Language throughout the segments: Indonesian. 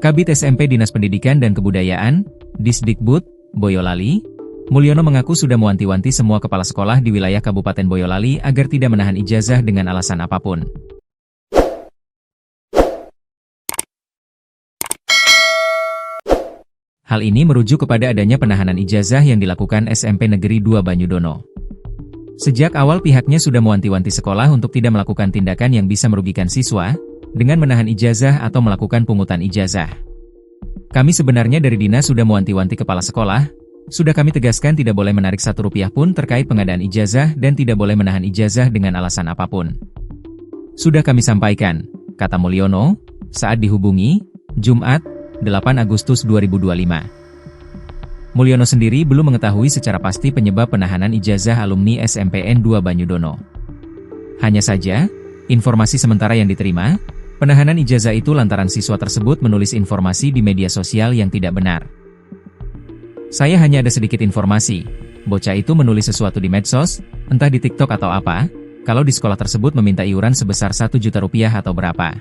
Kabid SMP Dinas Pendidikan dan Kebudayaan, Disdikbud, Boyolali, Mulyono mengaku sudah mewanti-wanti semua kepala sekolah di wilayah Kabupaten Boyolali agar tidak menahan ijazah dengan alasan apapun. Hal ini merujuk kepada adanya penahanan ijazah yang dilakukan SMP Negeri 2 Banyudono. Sejak awal pihaknya sudah mewanti-wanti sekolah untuk tidak melakukan tindakan yang bisa merugikan siswa, dengan menahan ijazah atau melakukan pungutan ijazah. Kami sebenarnya dari dinas sudah mewanti-wanti kepala sekolah, sudah kami tegaskan tidak boleh menarik Rp1 pun terkait pengadaan ijazah dan tidak boleh menahan ijazah dengan alasan apapun. Sudah kami sampaikan, kata Mulyono, saat dihubungi, Jumat, 8 Agustus 2025. Mulyono sendiri belum mengetahui secara pasti penyebab penahanan ijazah alumni SMPN 2 Banyudono. Hanya saja, informasi sementara yang diterima, penahanan ijazah itu lantaran siswa tersebut menulis informasi di media sosial yang tidak benar. Saya hanya ada sedikit informasi, bocah itu menulis sesuatu di medsos, entah di TikTok atau apa, kalau di sekolah tersebut meminta iuran sebesar Rp1 juta atau berapa.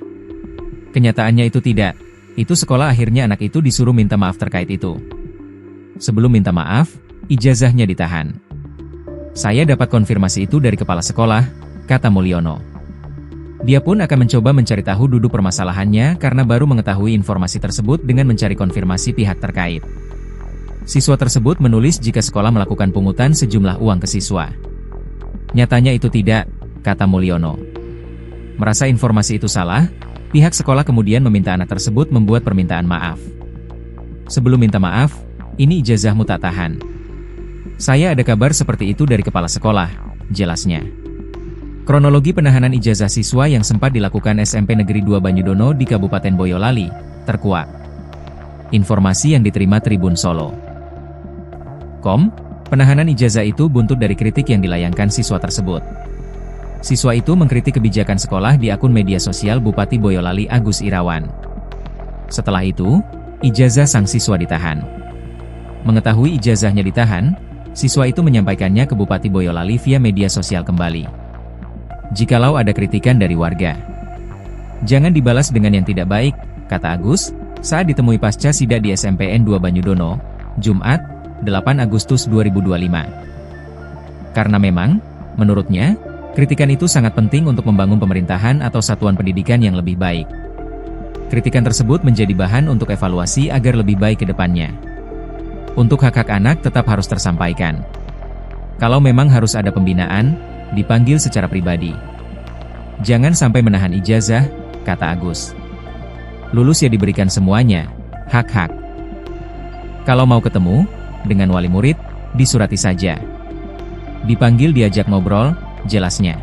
Kenyataannya itu tidak, itu sekolah akhirnya anak itu disuruh minta maaf terkait itu. Sebelum minta maaf, ijazahnya ditahan. Saya dapat konfirmasi itu dari kepala sekolah, kata Mulyono. Dia pun akan mencoba mencari tahu duduk permasalahannya karena baru mengetahui informasi tersebut dengan mencari konfirmasi pihak terkait. Siswa tersebut menulis jika sekolah melakukan pungutan sejumlah uang ke siswa. Nyatanya itu tidak, kata Mulyono. Merasa informasi itu salah, pihak sekolah kemudian meminta anak tersebut membuat permintaan maaf. Sebelum minta maaf, ini ijazahmu tak tahan. Saya ada kabar seperti itu dari kepala sekolah, jelasnya. Kronologi penahanan ijazah siswa yang sempat dilakukan SMP Negeri 2 Banyudono di Kabupaten Boyolali, terkuak. Informasi yang diterima Tribun Solo. Penahanan ijazah itu buntut dari kritik yang dilayangkan siswa tersebut. Siswa itu mengkritik kebijakan sekolah di akun media sosial Bupati Boyolali Agus Irawan. Setelah itu, ijazah sang siswa ditahan. Mengetahui ijazahnya ditahan, siswa itu menyampaikannya ke Bupati Boyolali via media sosial kembali. Jikalau ada kritikan dari warga, jangan dibalas dengan yang tidak baik, kata Agus, saat ditemui pasca sidak di SMPN 2 Banyudono, Jumat, 8 Agustus 2025. Karena memang, menurutnya, kritikan itu sangat penting untuk membangun pemerintahan atau satuan pendidikan yang lebih baik. Kritikan tersebut menjadi bahan untuk evaluasi agar lebih baik ke depannya. Untuk hak-hak anak tetap harus tersampaikan. Kalau memang harus ada pembinaan, dipanggil secara pribadi. Jangan sampai menahan ijazah, kata Agus. Lulus ya diberikan semuanya, hak-hak. Kalau mau ketemu, dengan wali murid, disurati saja. Dipanggil diajak ngobrol, jelasnya.